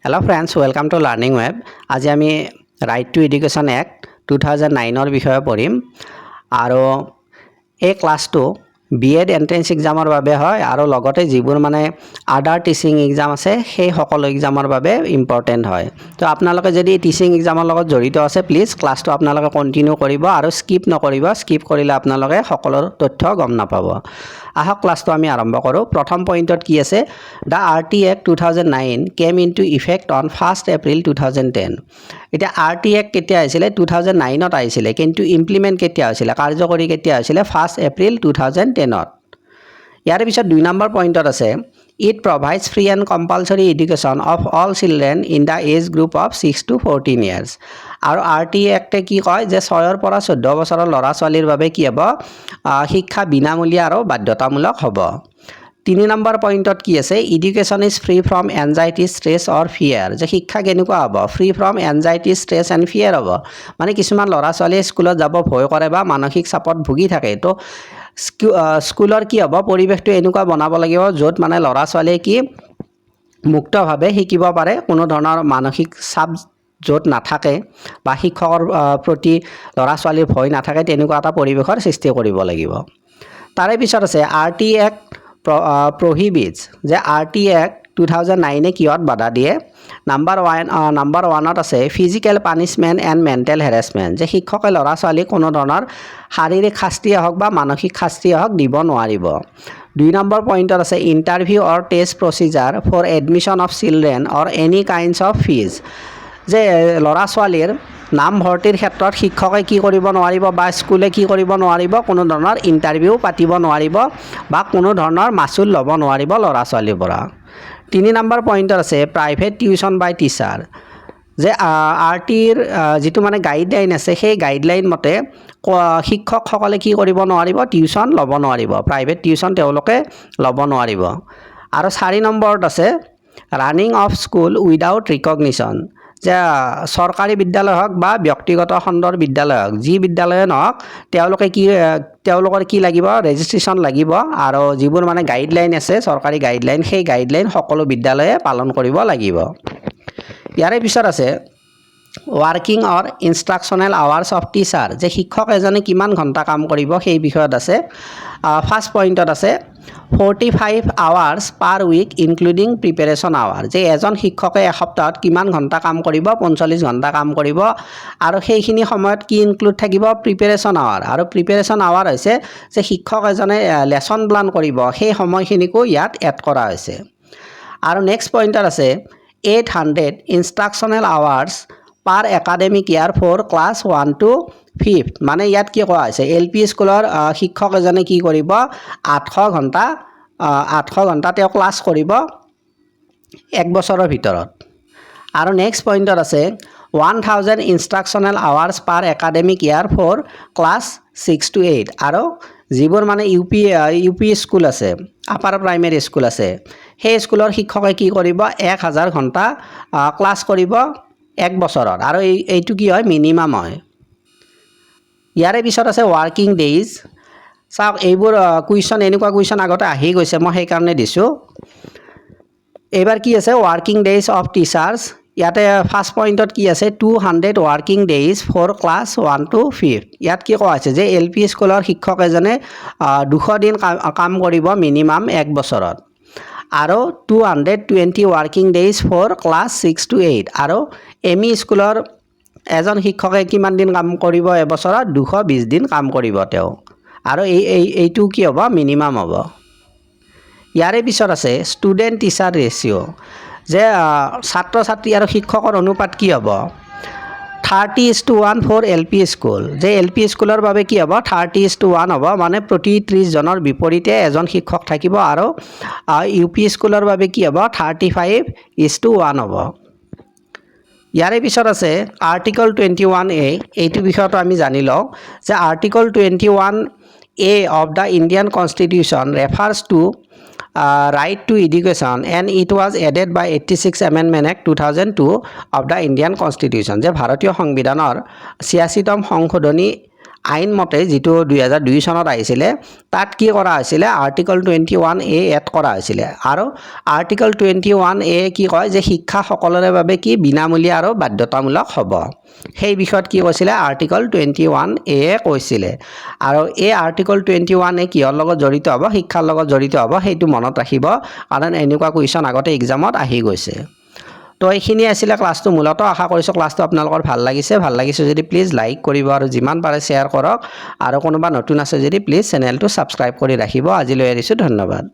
Hello friends, welcome to Learning Web. আজি আমি Right to Education Act 2009 বিষয়ে পঢ়িম আৰু এই ক্লাছটো BEd এন্ট্ৰেন্স এক্সামৰ বাবে হয় আৰু লগতে যিবোৰ মানে আদাৰ টিচিং এক্সাম আছে সেই সকলো এক্সামৰ বাবে ইম্পৰ্টেন্ট হয় তো আপোনালোকে যদি টিচিং এক্সামৰ লগত জড়িত আছে প্লিজ ক্লাছটো আপোনালোকে কন্টিনিউ কৰিব আৰু স্কিপ নকৰিব স্কিপ কৰিলে আপোনালোকে সকলো তথ্য গম নাপাব আহক ক্লাছটো আমি আৰম্ভ কৰোঁ প্ৰথম পইণ্টত কি আছে The RT Act 2009 came into effect on 1st April 2010 এতিয়া RT Act কেতিয়া আহিছিলে 2009 ত আহিছিলে কিন্তু ইমপ্লিমেন্ট কেতিয়া হৈছিলে কাৰ্যকৰী কেতিয়া হৈছিলে 1st April 2010 ত ইয়াৰ পিছত 2 নম্বৰ পইণ্টত আছে It provides free and compulsory education of all children in the age group of 6 to 14 years আৰু RT Act কি কয় যে 6 ৰ পৰা 14 বছৰৰ ল'ৰা ছোৱালীৰ বাবে কি হ'ব শিক্ষা বিনামূলীয়া আৰু বাধ্যতামূলক হ'ব 3 নম্বৰ পইণ্টত কি আছে education is free from anxiety stress or fear যে শিক্ষা কেনেকুৱা হ'ব free from anxiety stress and fear হ'ব মানে কিছুমান ল'ৰা ছোৱালীয়ে স্কুলত যাব ভয় কৰে বা মানসিক চাপত ভুগি থাকে তো স্কুলৰ কি হ'ব পৰিৱেশটো এনেকুৱা বনাব লাগিব য'ত মানে ল'ৰা ছোৱালীয়ে কি মুক্তভাৱে শিকিব পাৰে কোনো ধৰণৰ মানসিক চাপ য'ত নাথাকে বা শিক্ষকৰ প্ৰতি ল'ৰা ছোৱালীৰ ভয় নাথাকে তেনেকুৱা এটা পৰিৱেশৰ সৃষ্টি কৰিব লাগিব তাৰে পিছত আছে RT Act prohibits যে RT Act 2009 কিয়ত বাধা দিয়ে নাম্বাৰ 1ত আছে ফিজিক্যাল পানিশমেন্ট এণ্ড মেণ্টেল হেৰাসমেন্ট যে শিক্ষকে ল'ৰা ছোৱালীক কোনো ধৰণৰ শাৰীৰিক শাস্তিয়ে হওক বা মানসিক শাস্তিয়ে হওক দিব নোৱাৰিব 2 নম্বৰ পইণ্টত আছে interview or test procedure for admission of children or any kinds of fees যে ল'ৰা ছোৱালীৰ নাম ভৰ্তিৰ ক্ষেত্ৰত শিক্ষকে কি কৰিব নোৱাৰিব বা স্কুলে কি কৰিব নোৱাৰিব কোনো ধৰণৰ ইণ্টাৰভিউ পাতিব নোৱাৰিব বা কোনো ধৰণৰ মাচুল ল'ব নোৱাৰিব ল'ৰা ছোৱালীৰ পৰা 3 নম্বৰ পইণ্টত আছে প্ৰাইভেট টিউশ্যন বাই টিচাৰ যে RTৰ যিটো মানে গাইডলাইন আছে সেই গাইডলাইন মতে শিক্ষকসকলে কি কৰিব নোৱাৰিব টিউশ্যন ল'ব নোৱাৰিব প্ৰাইভেট টিউশ্যন তেওঁলোকে ল'ব নোৱাৰিব আৰু 4 নম্বৰত আছে running of school without recognition যে চৰকাৰী বিদ্যালয় হওক বা ব্যক্তিগত খণ্ডৰ বিদ্যালয় হওক যি বিদ্যালয়ে নহওক তেওঁলোকৰ কি লাগিব ৰেজিষ্ট্ৰেশ্যন লাগিব আৰু যিবোৰ মানে গাইডলাইন আছে চৰকাৰী গাইডলাইন সেই গাইডলাইন সকলো বিদ্যালয়ে পালন কৰিব লাগিব ইয়াৰে পিছত আছে working or instructional hours of teacher যে শিক্ষক এজনে কিমান ঘণ্টা কাম কৰিব সেই বিষয়ত আছে ফাৰ্ষ্ট পইণ্টত আছে 45 আৱাৰ্ছ পাৰ উইক ইনক্লুডিং প্ৰিপেৰেশ্যন আৱাৰ যে এজন শিক্ষকে এসপ্তাহত কিমান ঘণ্টা কাম কৰিব 45 ঘণ্টা কাম কৰিব আৰু সেইখিনি সময়ত কি ইনক্লুড থাকিব প্ৰিপেৰেশ্যন আৱাৰ আৰু প্ৰিপেৰেশ্যন আৱাৰ হৈছে যে শিক্ষক এজনে লেচন প্লান কৰিব সেই সময়খিনিকো ইয়াত এড কৰা হৈছে আৰু নেক্সট পইণ্টত আছে 800 instructional hours per academic year for class 1 to 5 মানে ইয়াত কি কোৱা হৈছে LP স্কুলৰ শিক্ষক এজনে কি কৰিব 800 ঘণ্টা তেওঁ ক্লাছ কৰিব এক বছৰৰ ভিতৰত আৰু নেক্সট পইণ্টত আছে 1000 instructional hours per academic year for class 6 to 8 আৰু যিবোৰ মানে UP স্কুল আছে আপাৰ প্ৰাইমেৰী স্কুল আছে সেই স্কুলৰ শিক্ষকে কি কৰিব 1000 ঘণ্টা ক্লাছ কৰিব এক বছৰত আৰু এইটো কি হয় মিনিমাম হয় ইয়াৰে পিছত আছে ৱৰ্কিং ডেইজ চাওক এইবোৰ কুৱেশ্যন এনেকুৱা কুৱেশ্যন আগতে আহি গৈছে মই সেইকাৰণে দিছোঁ এইবাৰ কি আছে ৱৰ্কিং ডেইজ অফ টিচাৰ্ছ ইয়াতে ফাৰ্ষ্ট পইণ্টত কি আছে 200 working days for class 1 to 5 ইয়াত কি কোৱা হৈছে যে LP স্কুলৰ শিক্ষক এজনে 200 দিন কাম কৰিব মিনিমাম এক বছৰত আৰু 220 working days for class 6 to 8 আৰু ME স্কুলৰ এজন শিক্ষকে কিমান দিন কাম কৰিব এবছৰত 220 দিন কাম কৰিব তেওঁ আৰু এইটো কি হ'ব মিনিমাম হ'ব ইয়াৰে পিছত আছে ষ্টুডেণ্ট টিচাৰ ৰেচিঅ' যে ছাত্ৰ ছাত্ৰী আৰু শিক্ষকৰ অনুপাত কি হ'ব 30:1 ফৰ LP স্কুল যে LP স্কুলৰ বাবে কি হ'ব 30:1 হ'ব মানে প্ৰতি 30 জনৰ বিপৰীতে এজন শিক্ষক থাকিব আৰু UP স্কুলৰ বাবে কি হ'ব 35:1 হ'ব ইয়াৰে পিছত আছে আৰ্টিকল 21A এইটো বিষয়টো আমি জানি লওঁ যে article 21A of the Indian constitution refers to right to education and it was added by 86 Amendment Act 2002 of the Indian Constitution যে ভাৰতীয় সংবিধানৰ 86তম সংশোধনী আইন মতে যিটো 2002 চনত আহিছিলে তাত কি কৰা হৈছিলে আৰ্টিকল 21A এড কৰা হৈছিলে আৰু আৰ্টিকল 21A কি কয় যে শিক্ষা সকলোৰে বাবে কি বিনামূলীয়া আৰু বাধ্যতামূলক হ'ব সেই বিষয়ত কি কৈছিলে আৰ্টিকল 21A কৈছিলে আৰু এই আৰ্টিকল 21A কিহৰ লগত জড়িত হ'ব শিক্ষাৰ লগত জড়িত হ'ব সেইটো মনত ৰাখিব কাৰণ এনেকুৱা কুৱেশ্যন আগতে এক্সামত আহি গৈছে তো এইখিনি আছিলে ক্লাছটো মূলতঃ আশা কৰিছোঁ ক্লাছটো আপোনালোকৰ ভাল লাগিছে যদি প্লিজ লাইক কৰিব আৰু যিমান পাৰে শ্বেয়াৰ কৰক আৰু কোনোবা নতুন আছে যদি প্লিজ চেনেলটো ছাবস্ক্ৰাইব কৰি ৰাখিব আজিলৈ এৰিছোঁ ধন্যবাদ